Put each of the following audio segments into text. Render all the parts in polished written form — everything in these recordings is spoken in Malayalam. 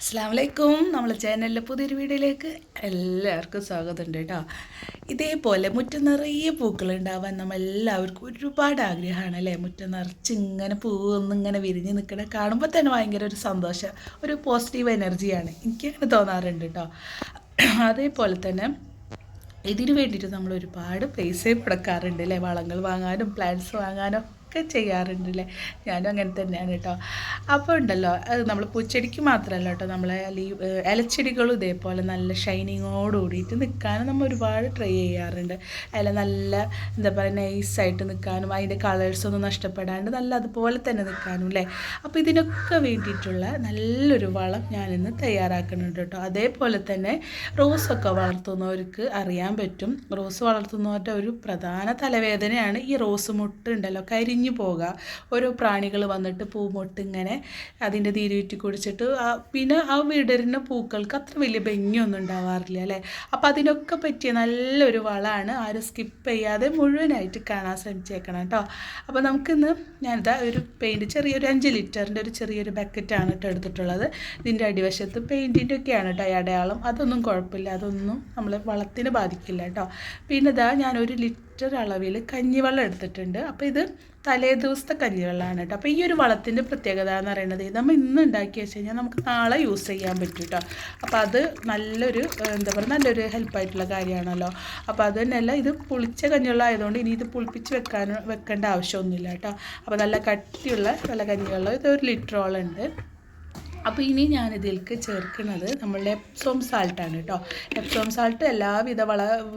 അസ്സലാമലൈക്കും. നമ്മളെ ചാനലിലെ പുതിയൊരു വീഡിയോയിലേക്ക് എല്ലാവർക്കും സ്വാഗതമുണ്ട് കേട്ടോ. ഇതേപോലെ മുറ്റം നിറയെ പൂക്കളുണ്ടാവാൻ നമ്മളെല്ലാവർക്കും ഒരുപാട് ആഗ്രഹമാണ് അല്ലേ. മുറ്റം നിറച്ച് ഇങ്ങനെ പൂവൊന്നിങ്ങനെ വിരിഞ്ഞ് നിൽക്കണ കാണുമ്പോൾ തന്നെ ഭയങ്കര ഒരു സന്തോഷം, ഒരു പോസിറ്റീവ് എനർജിയാണ് എനിക്കങ്ങനെ തോന്നാറുണ്ട് കേട്ടോ. അതേപോലെ തന്നെ ഇതിന് വേണ്ടിയിട്ട് നമ്മൾ ഒരുപാട് പൈസയും മുടക്കാറുണ്ട് അല്ലേ. വളങ്ങൾ വാങ്ങാനും പ്ലാന്റ്സ് വാങ്ങാനും ഒക്കെ ചെയ്യാറുണ്ടല്ലേ. ഞാനും അങ്ങനെ തന്നെയാണ് കേട്ടോ. അപ്പോൾ ഉണ്ടല്ലോ, അത് നമ്മൾ പൂച്ചെടിക്ക് മാത്രമല്ല കേട്ടോ, നമ്മളെ ഇലച്ചെടികളും ഇതേപോലെ നല്ല ഷൈനിങ്ങോട് കൂടിയിട്ട് നിൽക്കാനും നമ്മൾ ഒരുപാട് ട്രൈ ചെയ്യാറുണ്ട്. അതിൽ നല്ല എന്താ പറയുക നൈസായിട്ട് നിൽക്കാനും അതിൻ്റെ കളേഴ്സൊന്നും നഷ്ടപ്പെടാണ്ട് നല്ല അതുപോലെ തന്നെ നിൽക്കാനും അല്ലേ. അപ്പോൾ ഇതിനൊക്കെ വേണ്ടിയിട്ടുള്ള നല്ലൊരു വളം ഞാനിന്ന് തയ്യാറാക്കുന്നുണ്ട് കേട്ടോ. അതേപോലെ തന്നെ റോസൊക്കെ വളർത്തുന്നവർക്ക് അറിയാൻ പറ്റും, റോസ് വളർത്തുന്നവരുടെ ഒരു പ്രധാന തലവേദനയാണ് ഈ റോസ് മുട്ട് ഉണ്ടല്ലോ കരിഞ്ഞു പോകുക. ഓരോ പ്രാണികൾ വന്നിട്ട് പൂമൊട്ട് ഇങ്ങനെ അതിൻ്റെ നീരൂറ്റി കുടിച്ചിട്ട് പിന്നെ ആ വിടരുന്ന പൂക്കൾക്ക് അത്ര വലിയ ഭംഗിയൊന്നും ഉണ്ടാവാറില്ല അല്ലേ. അപ്പോൾ അതിനൊക്കെ പറ്റിയ നല്ലൊരു വളമാണ്. ആരും സ്കിപ്പ് ചെയ്യാതെ മുഴുവനായിട്ട് കാണാൻ ശ്രമിച്ചേക്കണം കേട്ടോ. അപ്പോൾ നമുക്കിന്ന് ഞാനിതാ ഒരു പെയിൻറ്റ് ചെറിയൊരു 5 ലിറ്ററിൻ്റെ ഒരു ചെറിയൊരു ബക്കറ്റാണ് കേട്ടോ എടുത്തിട്ടുള്ളത്. ഇതിൻ്റെ അടിവശത്ത് പെയിൻറ്റിൻ്റെ ഒക്കെയാണ് കേട്ടോ ഈ അടയാളം. അതൊന്നും കുഴപ്പമില്ല, അതൊന്നും നമ്മൾ വളത്തിന് ബാധിക്കില്ല കേട്ടോ. പിന്നെ ഇതാ ഞാൻ 1 ലിറ്റർ അളവിൽ കഞ്ഞിവെള്ളം എടുത്തിട്ടുണ്ട്. അപ്പോൾ ഇത് തലേ ദിവസത്തെ കഞ്ഞിവെള്ളമാണ് കേട്ടോ. അപ്പോൾ ഈ ഒരു വളത്തിൻ്റെ പ്രത്യേകത എന്ന് പറയുന്നത് നമ്മൾ ഇന്ന് ഉണ്ടാക്കി വെച്ച് കഴിഞ്ഞാൽ നമുക്ക് നാളെ യൂസ് ചെയ്യാൻ പറ്റും കേട്ടോ. അപ്പോൾ അത് നല്ലൊരു എന്താ പറയുക നല്ലൊരു ഹെൽപ്പായിട്ടുള്ള കാര്യമാണല്ലോ. അപ്പോൾ അത് തന്നെയല്ല, ഇത് പുളിച്ച കഞ്ഞിവെള്ളം ആയതുകൊണ്ട് ഇനി ഇത് പുളിപ്പിച്ച് വെക്കേണ്ട ആവശ്യമൊന്നുമില്ല കേട്ടോ. അപ്പോൾ നല്ല കട്ടിയുള്ള നല്ല കഞ്ഞിവെള്ളം ഇത് 1 ലിറ്ററോളം ഉണ്ട്. അപ്പോൾ ഇനി ഞാനിതിലേക്ക് ചേർക്കുന്നത് നമ്മളുടെ എപ്സോം സാൾട്ടാണ് കേട്ടോ. എപ്സോം സാൾട്ട് എല്ലാവിധ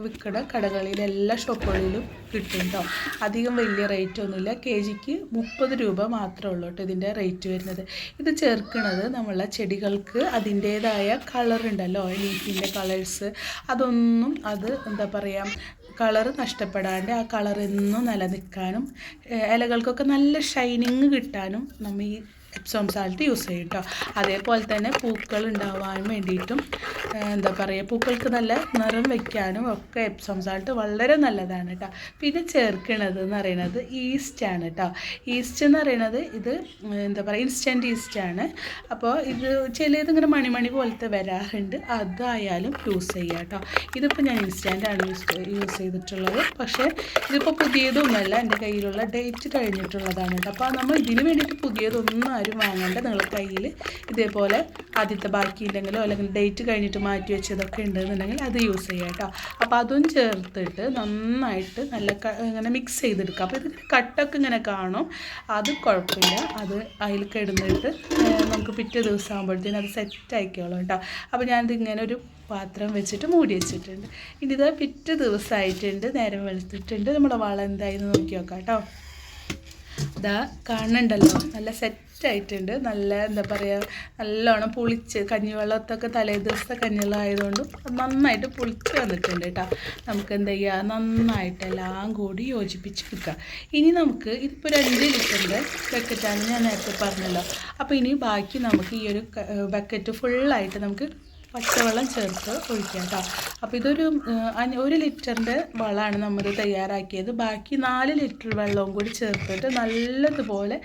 വിൽക്കുന്ന കടകളിലും എല്ലാ ഷോപ്പുകളിലും കിട്ടും കേട്ടോ. അധികം വലിയ റേറ്റ് ഒന്നുമില്ല, kgക്ക് 30 രൂപ മാത്രമേ ഉള്ളൂ കേട്ടോ ഇതിൻ്റെ റേറ്റ് വരുന്നത്. ഇത് ചേർക്കുന്നത് നമ്മളെ ചെടികൾക്ക് അതിൻ്റേതായ കളറുണ്ടല്ലോ, ലീഫിൻ്റെ കളേഴ്സ് അതൊന്നും അത് എന്താ പറയുക കളറ് നഷ്ടപ്പെടാണ്ട് ആ കളറെന്നും നിലനിൽക്കാനും ഇലകൾക്കൊക്കെ നല്ല ഷൈനിങ് കിട്ടാനും നമ്മൾ ഈ എപ്സോം സാൾട്ട് യൂസ് ചെയ്യും കേട്ടോ. അതേപോലെ തന്നെ പൂക്കൾ ഉണ്ടാവാൻ വേണ്ടിയിട്ടും എന്താ പറയുക പൂക്കൾക്ക് നല്ല നിറം വയ്ക്കാനും ഒക്കെ എപ്സോം സാൾട്ട് വളരെ നല്ലതാണ് കേട്ടോ. പിന്നെ ചേർക്കണത് എന്ന് പറയുന്നത് ഈസ്റ്റാണ് കേട്ടോ. ഈസ്റ്റ് എന്ന് പറയുന്നത് ഇത് എന്താ പറയുക ഇൻസ്റ്റൻറ്റ് ഈസ്റ്റാണ്. അപ്പോൾ ഇത് ചിലത് ഇങ്ങനെ മണി പോലത്തെ വരാറുണ്ട്, അതായാലും യൂസ് ചെയ്യുക കേട്ടോ. ഇതിപ്പോൾ ഞാൻ ഇൻസ്റ്റൻ്റാണ് യൂസ് ചെയ്തിട്ടുള്ളത്. പക്ഷേ ഇതിപ്പോൾ പുതിയതൊന്നുമല്ല, എൻ്റെ കയ്യിലുള്ള ഡേറ്റ് കഴിഞ്ഞിട്ടുള്ളതാണ് കേട്ടോ. അപ്പോൾ നമ്മൾ ഇതിന് വേണ്ടിയിട്ട് പുതിയതൊന്നും ആരും വാങ്ങേണ്ട. നിങ്ങളുടെ കയ്യിൽ ഇതേപോലെ ആദ്യത്തെ ബാക്കി ഉണ്ടെങ്കിലോ അല്ലെങ്കിൽ ഡേറ്റ് കഴിഞ്ഞിട്ട് മാറ്റി വെച്ചതൊക്കെ ഉണ്ടെന്നുണ്ടെങ്കിൽ അത് യൂസ് ചെയ്യാം കേട്ടോ. അപ്പോൾ അതും ചേർത്തിട്ട് നന്നായിട്ട് നല്ല ഇങ്ങനെ മിക്സ് ചെയ്തെടുക്കുക. അപ്പോൾ ഇത് കട്ടൊക്കെ ഇങ്ങനെ കാണും, അത് കുഴപ്പമില്ല. അത് അതിൽ കിടന്നിട്ട് നമുക്ക് പിറ്റേ ദിവസം ആകുമ്പോഴത്തേനും അത് സെറ്റ് ആയിക്കോളും കേട്ടോ. അപ്പോൾ ഞാനിത് ഇങ്ങനെ ഒരു പാത്രം വെച്ചിട്ട് മൂടി വെച്ചിട്ടുണ്ട്. ഇനി ഇത് പിറ്റേ ദിവസമായിട്ടുണ്ട്, നേരം വെളുത്തിട്ടുണ്ട്. നമ്മുടെ വളം എന്തായെന്ന് നോക്കി നോക്കാം കേട്ടോ. ഇതാ കാണുന്നുണ്ടല്ലോ നല്ല സെറ്റായിട്ടുണ്ട്. നല്ല എന്താ പറയുക നല്ലോണം പുളിച്ച് കഞ്ഞിവെള്ളത്തൊക്കെ തലേ ദിവസത്തെ കഞ്ഞിവെള്ളം ആയതുകൊണ്ട് നന്നായിട്ട് പുളിച്ച് വന്നിട്ടുണ്ട് കേട്ടോ. നമുക്ക് എന്താ ചെയ്യുക, നന്നായിട്ട് എല്ലാം കൂടി യോജിപ്പിച്ചെടുക്കുക. ഇനി നമുക്ക് ഇതിപ്പോൾ ഒരു 5 ലിറ്ററിൻ്റെ ബക്കറ്റാണ് ഞാൻ നേരത്തെ പറഞ്ഞല്ലോ. അപ്പോൾ ഇനി ബാക്കി നമുക്ക് ഈ ഒരു ബക്കറ്റ് ഫുള്ളായിട്ട് നമുക്ക് പച്ചവെള്ളം ചേർത്ത് ഒഴിക്കാം കേട്ടോ. അപ്പോൾ ഇതൊരു 1 ലിറ്ററിൻ്റെ വളമാണ് നമ്മൾ തയ്യാറാക്കിയത്. ബാക്കി 4 ലിറ്റർ വെള്ളവും കൂടി ചേർത്തിട്ട് നല്ലതുപോലെ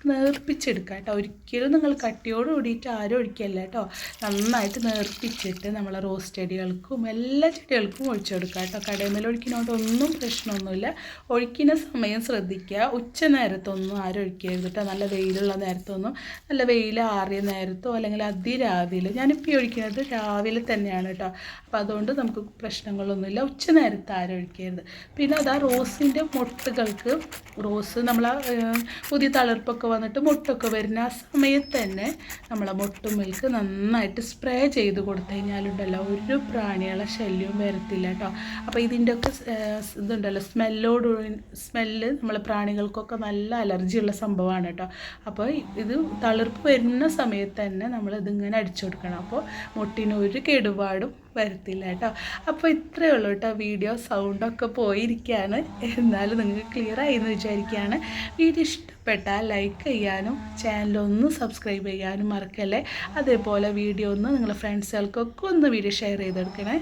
നേർപ്പിച്ചെടുക്കുക കേട്ടോ. ഒരിക്കലും നിങ്ങൾ കട്ടിയോട് കൂടിയിട്ട് ആരും ഒഴിക്കല്ല കേട്ടോ. നന്നായിട്ട് നേർപ്പിച്ചിട്ട് നമ്മളെ റോസ് ചെടികൾക്കും എല്ലാ ചെടികൾക്കും ഒഴിച്ചു കൊടുക്കുക കേട്ടോ. കടയിൽ ഒഴിക്കുന്നതുകൊണ്ടൊന്നും പ്രശ്നമൊന്നുമില്ല. ഒഴിക്കുന്ന സമയം ശ്രദ്ധിക്കുക, ഉച്ച നേരത്തൊന്നും ആരും ഒഴിക്കരുത് കേട്ടോ. നല്ല വെയിലുള്ള നേരത്തൊന്നും, നല്ല വെയിൽ ആറിയ നേരത്തോ അല്ലെങ്കിൽ അതിരാവിലെ, ഞാനിപ്പോൾ ഒഴിക്കുന്നത് രാവിലെ തന്നെയാണ് കേട്ടോ. അപ്പോൾ അതുകൊണ്ട് നമുക്ക് പ്രശ്നങ്ങളൊന്നുമില്ല. ഉച്ച നേരത്ത് ആരും ഒഴിക്കരുത്. പിന്നെ അതാ റോസിൻ്റെ മൊട്ടുകൾക്ക്, റോസ് നമ്മളെ പുതിയ തളിർപ്പൊക്കെ വന്നിട്ട് മൊട്ടൊക്കെ വരുന്ന ആ സമയത്ത് തന്നെ നമ്മളെ മൊട്ടുമിൽക്ക് നന്നായിട്ട് സ്പ്രേ ചെയ്ത് കൊടുത്തു കഴിഞ്ഞാലുണ്ടല്ലോ ഒരു പ്രാണികളെ ശല്യവും വരത്തില്ല കേട്ടോ. അപ്പോൾ ഇതിൻ്റെയൊക്കെ ഇതുണ്ടല്ലോ സ്മെല്ല് നമ്മളെ പ്രാണികൾക്കൊക്കെ നല്ല അലർജിയുള്ള സംഭവമാണ് കേട്ടോ. അപ്പോൾ ഇത് തളിർപ്പ് വരുന്ന സമയത്ത് തന്നെ നമ്മളിതിങ്ങനെ അടിച്ചു കൊടുക്കണം. അപ്പോൾ മുട്ടിന് ഒരു കേടുപാടും വരത്തില്ല കേട്ടോ. അപ്പോൾ ഇത്രയേ ഉള്ളൂ കേട്ടോ വീഡിയോ. സൗണ്ടൊക്കെ പോയിരിക്കുകയാണ്, എന്നാലും നിങ്ങൾക്ക് ക്ലിയർ ആയി എന്ന് വിചാരിക്കുകയാണ്. വീഡിയോ ഇഷ്ടപ്പെട്ടാൽ ലൈക്ക് ചെയ്യാനും ചാനലൊന്ന് സബ്സ്ക്രൈബ് ചെയ്യാനും മറക്കല്ലേ. അതേപോലെ വീഡിയോ ഒന്ന് നിങ്ങളുടെ ഫ്രണ്ട്സുകൾക്കൊക്കെ ഒന്ന് വീഡിയോ ഷെയർ ചെയ്തെടുക്കണേ.